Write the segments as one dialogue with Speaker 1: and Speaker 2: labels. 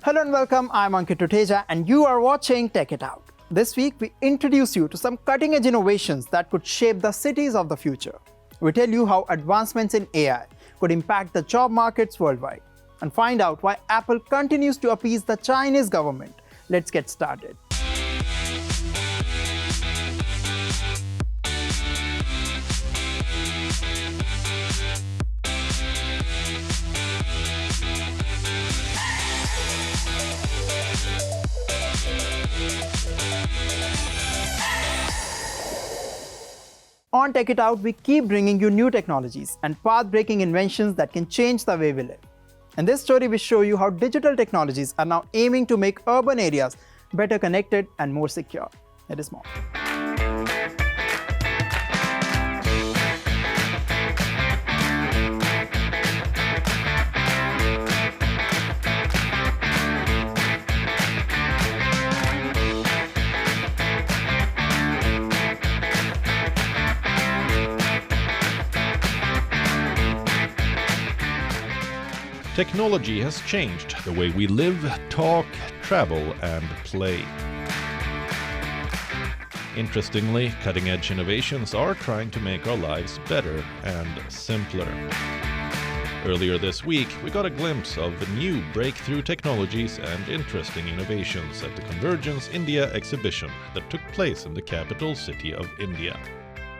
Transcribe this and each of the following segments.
Speaker 1: Hello and welcome, I'm Ankit Tuteja and you are watching Tech It Out. This week we introduce you to some cutting-edge innovations that could shape the cities of the future. We tell you how advancements in AI could impact the job markets worldwide and find out why Apple continues to appease the Chinese government. Let's get started. On Tech It Out, we keep bringing you new technologies and path-breaking inventions that can change the way we live. In this story, we show you how digital technologies are now aiming to make urban areas better connected and more secure. It is more.
Speaker 2: Technology has changed the way we live, talk, travel, and play. Interestingly, cutting-edge innovations are trying to make our lives better and simpler. Earlier this week, we got a glimpse of the new breakthrough technologies and interesting innovations at the Convergence India exhibition that took place in the capital city of India.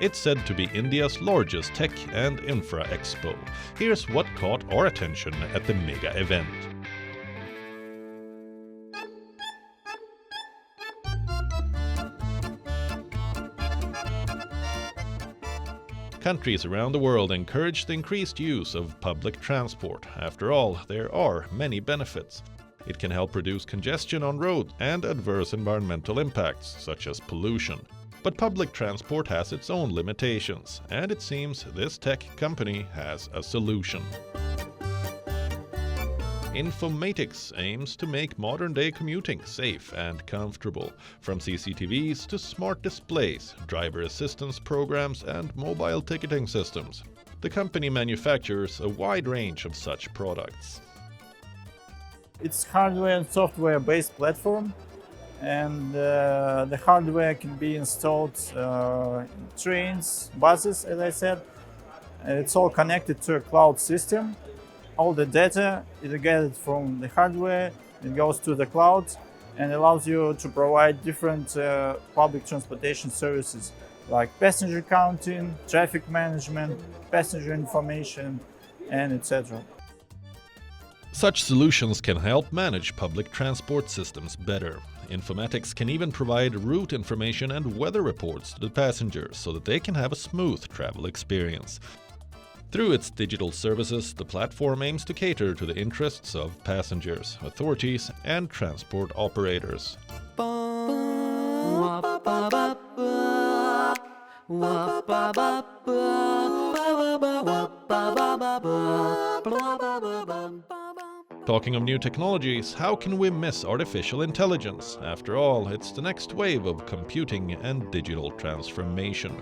Speaker 2: It's said to be India's largest tech and infra expo. Here's what caught our attention at the mega event. Countries around the world encourage the increased use of public transport. After all, there are many benefits. It can help reduce congestion on roads and adverse environmental impacts, such as pollution. But public transport has its own limitations, and it seems this tech company has a solution. Informatics aims to make modern-day commuting safe and comfortable, from CCTVs to smart displays, driver assistance programs, and mobile ticketing systems. The company manufactures a wide range of such products.
Speaker 3: It's hardware and software-based platform. And the hardware can be installed in trains, buses, as I said. It's all connected to a cloud system. All the data is gathered from the hardware, it goes to the cloud and allows you to provide different public transportation services like passenger counting, traffic management, passenger information, and etc.
Speaker 2: Such solutions can help manage public transport systems better. Informatics can even provide route information and weather reports to the passengers so that they can have a smooth travel experience. Through its digital services, the platform aims to cater to the interests of passengers, authorities, and transport operators. Talking of new technologies, how can we miss artificial intelligence? After all, it's the next wave of computing and digital transformation.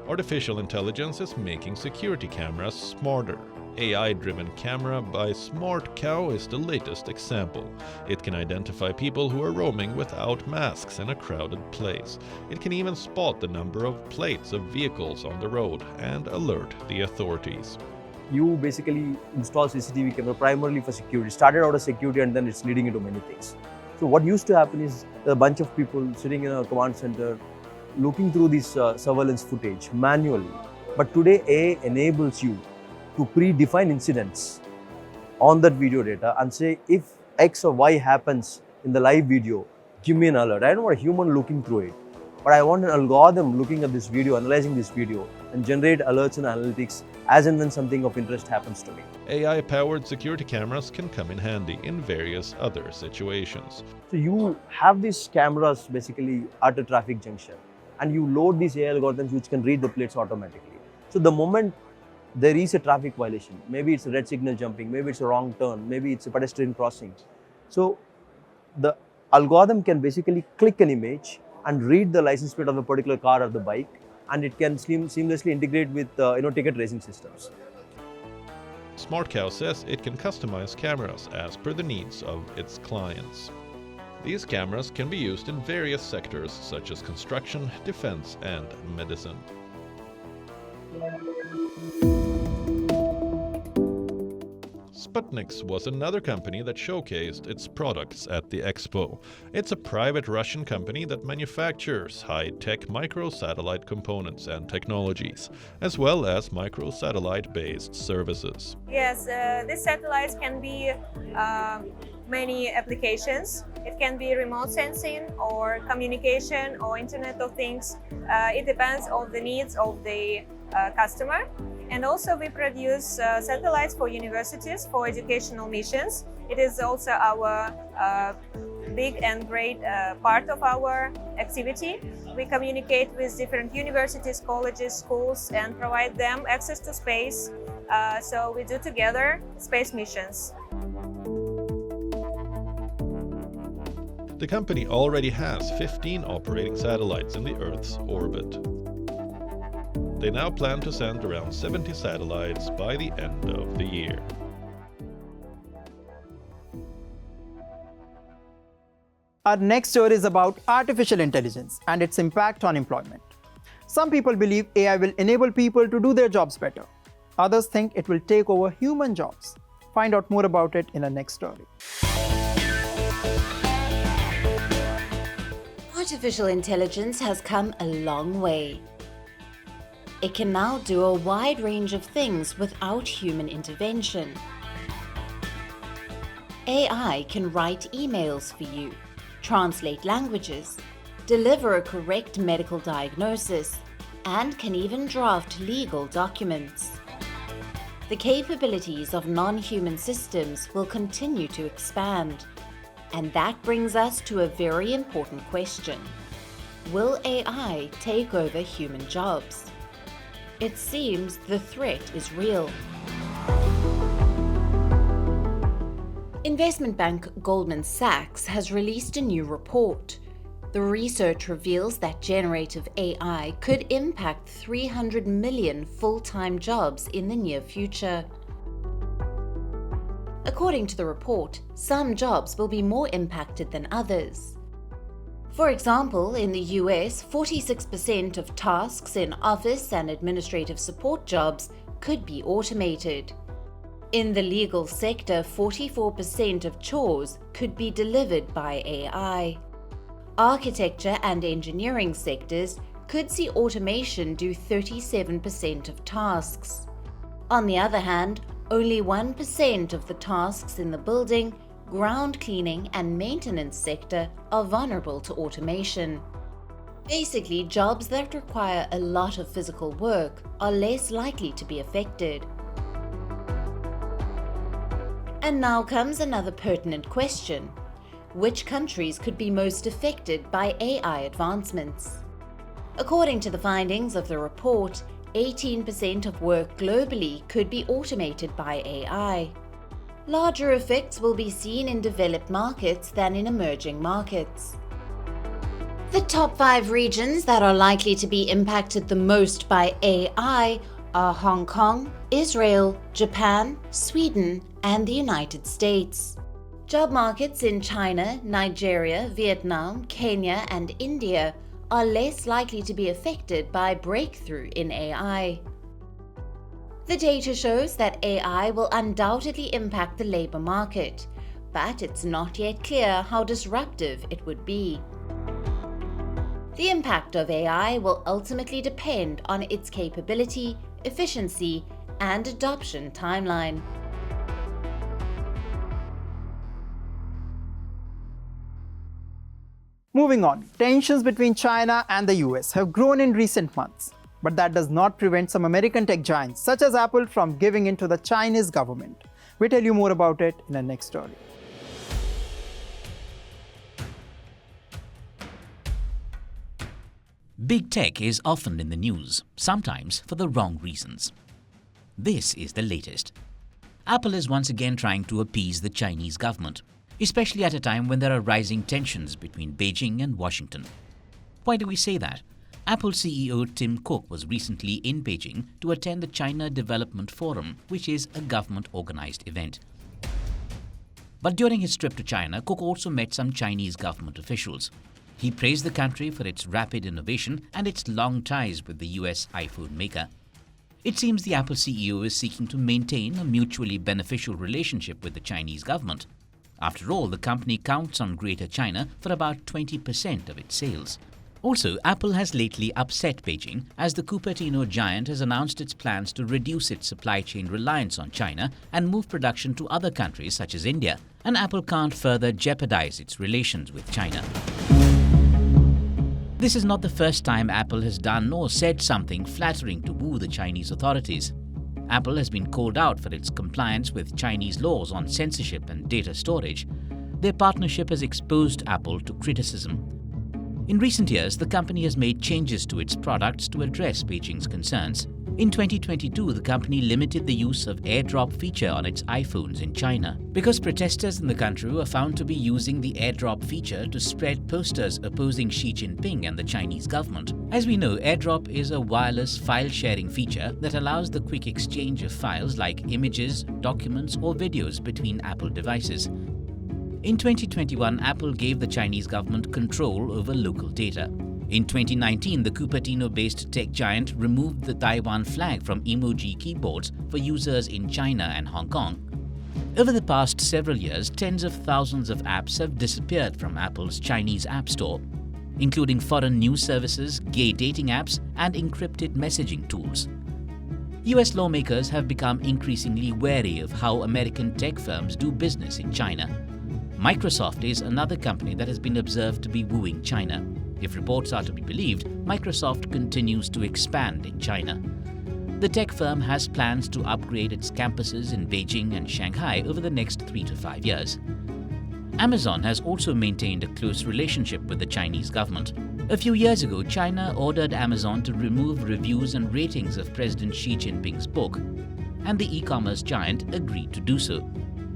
Speaker 2: Artificial intelligence is making security cameras smarter. AI-driven camera by Smart Cow is the latest example. It can identify people who are roaming without masks in a crowded place. It can even spot the number of plates of vehicles on the road and alert the authorities.
Speaker 4: You basically install CCTV camera primarily for security. It started out as security and then it's leading into many things. So what used to happen is a bunch of people sitting in a command center looking through this surveillance footage manually. But today AI enables you to predefine incidents on that video data and say if X or Y happens in the live video, give me an alert. I don't want a human looking through it, but I want an algorithm looking at this video, analyzing this video and generate alerts and analytics as and when something of interest happens to me.
Speaker 2: AI-powered security cameras can come in handy in various other situations.
Speaker 4: So you have these cameras basically at a traffic junction and you load these AI algorithms which can read the plates automatically. So the moment there is a traffic violation, maybe it's a red signal jumping, maybe it's a wrong turn, maybe it's a pedestrian crossing. So the algorithm can basically click an image and read the license plate of a particular car or the bike, and it can seamlessly integrate with ticket racing systems.
Speaker 2: SmartCow says it can customize cameras as per the needs of its clients. These cameras can be used in various sectors such as construction, defense, and medicine. Sputniks was another company that showcased its products at the expo. It's a private Russian company that manufactures high-tech microsatellite components and technologies, as well as microsatellite-based services.
Speaker 5: Yes, these satellites can be many applications. It can be remote sensing or communication or Internet of Things. It depends on the needs of the customer. And also we produce satellites for universities for educational missions. It is also our big and great part of our activity. We communicate with different universities, colleges, schools, and provide them access to space. So we do together space missions.
Speaker 2: The company already has 15 operating satellites in the Earth's orbit. They now plan to send around 70 satellites by the end of the year.
Speaker 1: Our next story is about artificial intelligence and its impact on employment. Some people believe AI will enable people to do their jobs better. Others think it will take over human jobs. Find out more about it in our next story.
Speaker 6: Artificial intelligence has come a long way. It can now do a wide range of things without human intervention. AI can write emails for you, translate languages, deliver a correct medical diagnosis, and can even draft legal documents. The capabilities of non-human systems will continue to expand. And that brings us to a very important question. Will AI take over human jobs? It seems the threat is real. Investment bank Goldman Sachs has released a new report. The research reveals that generative AI could impact 300 million full-time jobs in the near future. According to the report, some jobs will be more impacted than others. For example, in the US, 46% of tasks in office and administrative support jobs could be automated. In the legal sector, 44% of chores could be delivered by AI. Architecture and engineering sectors could see automation do 37% of tasks. On the other hand, only 1% of the tasks in the building, ground cleaning and maintenance sector are vulnerable to automation. Basically, jobs that require a lot of physical work are less likely to be affected. And now comes another pertinent question. Which countries could be most affected by AI advancements? According to the findings of the report, 18% of work globally could be automated by AI. Larger effects will be seen in developed markets than in emerging markets. The top 5 regions that are likely to be impacted the most by AI are Hong Kong, Israel, Japan, Sweden, and the United States. Job markets in China, Nigeria, Vietnam, Kenya, and India are less likely to be affected by breakthrough in AI. The data shows that AI will undoubtedly impact the labor market, but it's not yet clear how disruptive it would be. The impact of AI will ultimately depend on its capability, efficiency, and adoption timeline.
Speaker 1: Moving on, tensions between China and the US have grown in recent months. But that does not prevent some American tech giants, such as Apple, from giving in to the Chinese government. We'll tell you more about it in the next story.
Speaker 7: Big tech is often in the news, sometimes for the wrong reasons. This is the latest. Apple is once again trying to appease the Chinese government, especially at a time when there are rising tensions between Beijing and Washington. Why do we say that? Apple CEO Tim Cook was recently in Beijing to attend the China Development Forum, which is a government-organized event. But during his trip to China, Cook also met some Chinese government officials. He praised the country for its rapid innovation and its long ties with the US iPhone maker. It seems the Apple CEO is seeking to maintain a mutually beneficial relationship with the Chinese government. After all, the company counts on Greater China for about 20% of its sales. Also, Apple has lately upset Beijing as the Cupertino giant has announced its plans to reduce its supply chain reliance on China and move production to other countries such as India, and Apple can't further jeopardize its relations with China. This is not the first time Apple has done or said something flattering to woo the Chinese authorities. Apple has been called out for its compliance with Chinese laws on censorship and data storage. Their partnership has exposed Apple to criticism. In recent years, the company has made changes to its products to address Beijing's concerns. In 2022, the company limited the use of AirDrop feature on its iPhones in China because protesters in the country were found to be using the AirDrop feature to spread posters opposing Xi Jinping and the Chinese government. As we know, AirDrop is a wireless file-sharing feature that allows the quick exchange of files like images, documents, or videos between Apple devices. In 2021, Apple gave the Chinese government control over local data. In 2019, the Cupertino-based tech giant removed the Taiwan flag from emoji keyboards for users in China and Hong Kong. Over the past several years, tens of thousands of apps have disappeared from Apple's Chinese App Store, including foreign news services, gay dating apps, and encrypted messaging tools. US lawmakers have become increasingly wary of how American tech firms do business in China. Microsoft is another company that has been observed to be wooing China. If reports are to be believed, Microsoft continues to expand in China. The tech firm has plans to upgrade its campuses in Beijing and Shanghai over the next 3 to 5 years. Amazon has also maintained a close relationship with the Chinese government. A few years ago, China ordered Amazon to remove reviews and ratings of President Xi Jinping's book, and the e-commerce giant agreed to do so.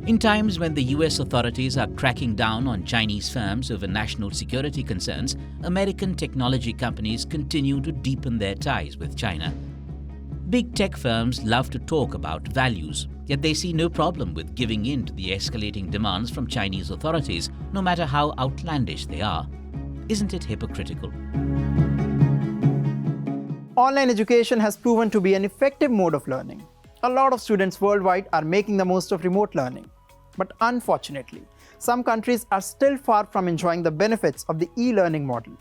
Speaker 7: In times when the US authorities are cracking down on Chinese firms over national security concerns, American technology companies continue to deepen their ties with China. Big tech firms love to talk about values, yet they see no problem with giving in to the escalating demands from Chinese authorities, no matter how outlandish they are. Isn't it hypocritical?
Speaker 1: Online education has proven to be an effective mode of learning. A lot of students worldwide are making the most of remote learning. But unfortunately, some countries are still far from enjoying the benefits of the e-learning model.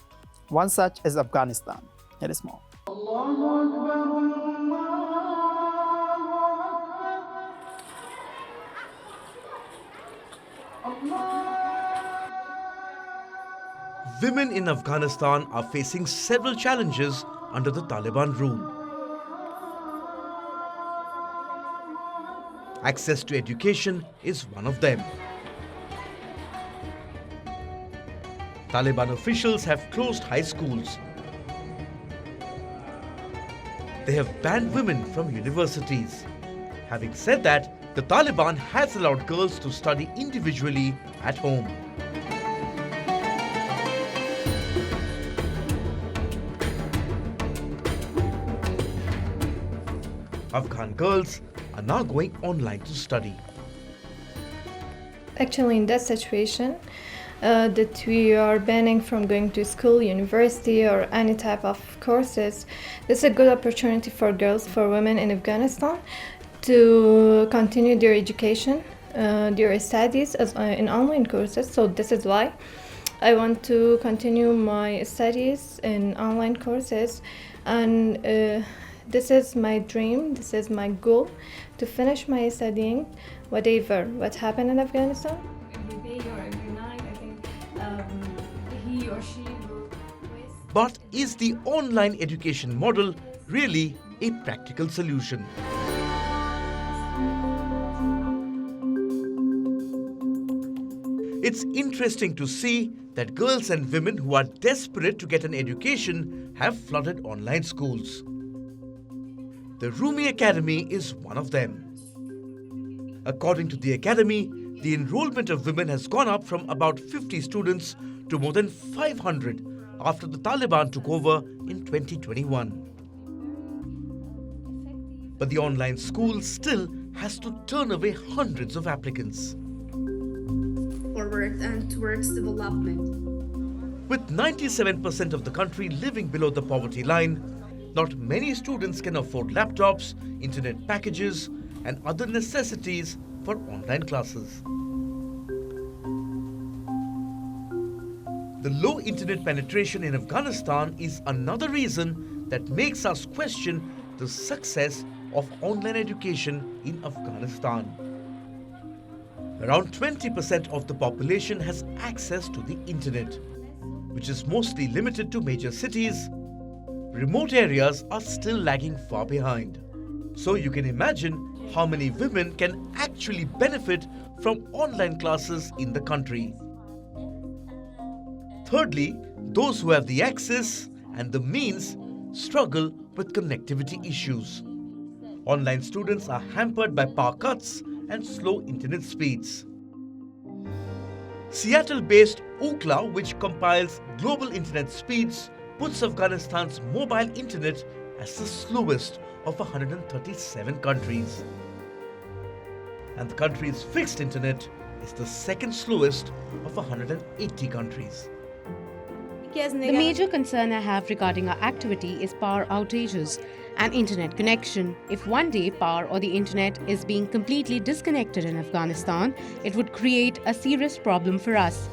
Speaker 1: One such is Afghanistan. Here is more.
Speaker 8: Women in Afghanistan are facing several challenges under the Taliban rule. Access to education is one of them. Taliban officials have closed high schools. They have banned women from universities. Having said that, the Taliban has allowed girls to study individually at home. Afghan girls are now going online to study.
Speaker 9: Actually, in that situation, that we are banning from going to school, university, or any type of courses, this is a good opportunity for girls, for women in Afghanistan to continue their education, their studies in online courses. So this is why I want to continue my studies in online courses, and this is my dream, this is my goal, to finish my studying, whatever what happened in Afghanistan.
Speaker 10: Every day or every night, I think he or she will.
Speaker 8: But is the online education model really a practical solution? It's interesting to see that girls and women who are desperate to get an education have flooded online schools. The Rumi Academy is one of them. According to the academy, the enrollment of women has gone up from about 50 students to more than 500 after the Taliban took over in 2021. But the online school still has to turn away hundreds of applicants.
Speaker 10: Forward and towards development.
Speaker 8: With 97% of the country living below the poverty line, not many students can afford laptops, internet packages, and other necessities for online classes. The low internet penetration in Afghanistan is another reason that makes us question the success of online education in Afghanistan. Around 20% of the population has access to the internet, which is mostly limited to major cities. Remote areas are still lagging far behind. So you can imagine how many women can actually benefit from online classes in the country. Thirdly, those who have the access and the means struggle with connectivity issues. Online students are hampered by power cuts and slow internet speeds. Seattle-based Ookla, which compiles global internet speeds, puts Afghanistan's mobile internet as the slowest of 137 countries. And the country's fixed internet is the second slowest of 180 countries.
Speaker 11: The major concern I have regarding our activity is power outages and internet connection. If one day power or the internet is being completely disconnected in Afghanistan, it would create a serious problem for us.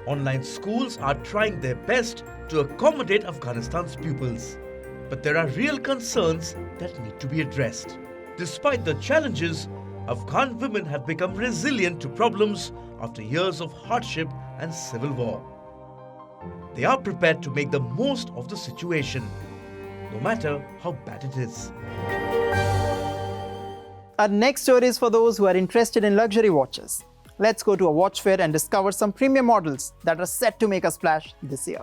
Speaker 8: Online schools are trying their best to accommodate Afghanistan's pupils. But there are real concerns that need to be addressed. Despite the challenges, Afghan women have become resilient to problems after years of hardship and civil war. They are prepared to make the most of the situation, no matter how bad it is.
Speaker 1: Our next story is for those who are interested in luxury watches. Let's go to a watch fair and discover some premium models that are set to make a splash this year.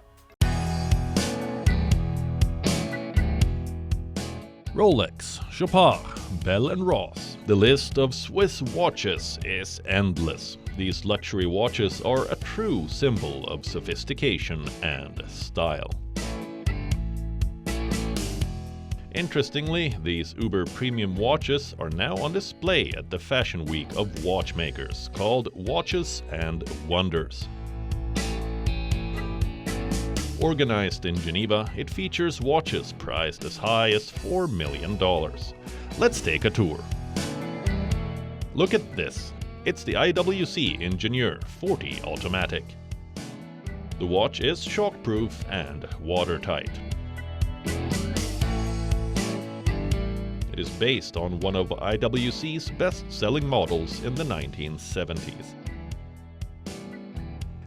Speaker 2: Rolex, Chopard, Bell & Ross. The list of Swiss watches is endless. These luxury watches are a true symbol of sophistication and style. Interestingly, these uber premium watches are now on display at the Fashion Week of watchmakers, called Watches and Wonders. Organized in Geneva, it features watches priced as high as $4 million. Let's take a tour. Look at this. It's the IWC Ingenieur 40 Automatic. The watch is shockproof and watertight. It is based on one of IWC's best-selling models in the 1970s.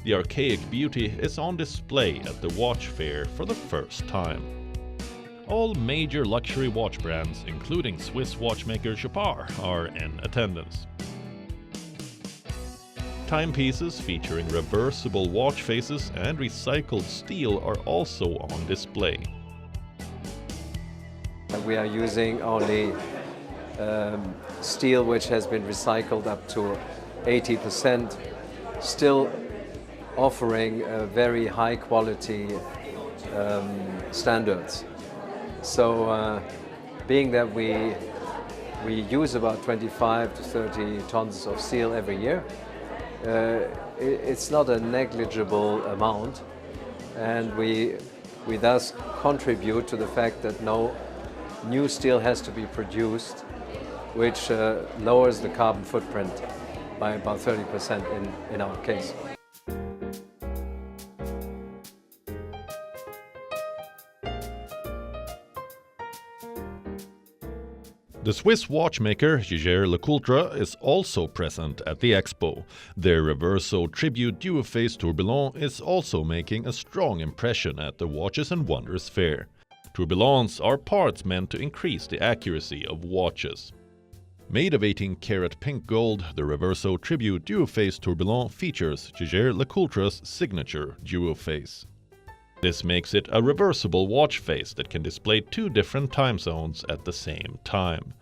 Speaker 2: The archaic beauty is on display at the watch fair for the first time. All major luxury watch brands, including Swiss watchmaker Chopard, are in attendance. Timepieces featuring reversible watch faces and recycled steel are also on display.
Speaker 12: We are using only steel which has been recycled up to 80%, still offering very high quality standards. So being that we use about 25 to 30 tons of steel every year, it's not a negligible amount, and we thus contribute to the fact that no new steel has to be produced, which lowers the carbon footprint by about 30% in our case.
Speaker 2: The Swiss watchmaker Jaeger-LeCoultre is also present at the expo. Their Reverso Tribute Duophase Tourbillon is also making a strong impression at the Watches and Wonders fair. Tourbillons are parts meant to increase the accuracy of watches. Made of 18-karat pink gold, the Reverso Tribute Duophase Tourbillon features Jaeger-LeCoultre's signature Duophase. This makes it a reversible watch face that can display two different time zones at the same time.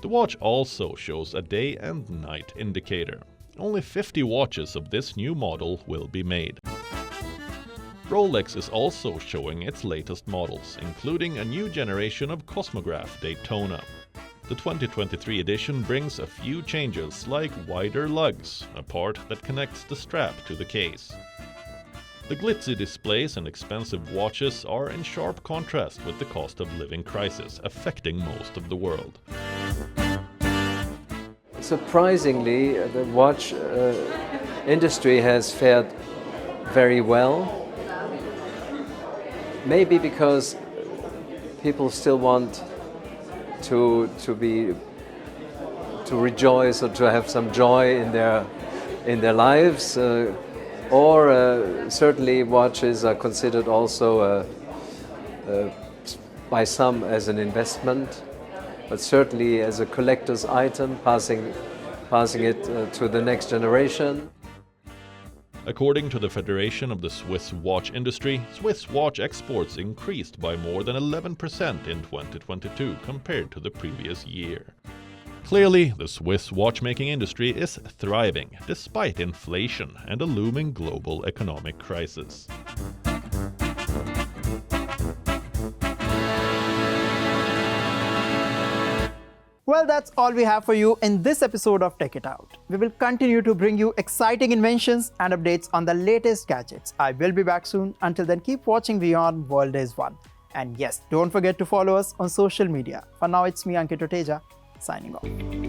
Speaker 2: The watch also shows a day and night indicator. Only 50 watches of this new model will be made. Rolex is also showing its latest models, including a new generation of Cosmograph Daytona. The 2023 edition brings a few changes like wider lugs, a part that connects the strap to the case. The glitzy displays and expensive watches are in sharp contrast with the cost of living crisis affecting most of the world.
Speaker 12: Surprisingly, the watch industry has fared very well. Maybe because people still want to rejoice or to have some joy in their lives, or certainly watches are considered also by some as an investment, but certainly as a collector's item, passing it to the next generation.
Speaker 2: According to the Federation of the Swiss Watch Industry, Swiss watch exports increased by more than 11% in 2022 compared to the previous year. Clearly, the Swiss watchmaking industry is thriving despite inflation and a looming global economic crisis.
Speaker 1: Well, that's all we have for you in this episode of Tech It Out. We will continue to bring you exciting inventions and updates on the latest gadgets. I will be back soon. Until then, keep watching WION World is One. And yes, don't forget to follow us on social media. For now, it's me, Ankit Oteja, signing off.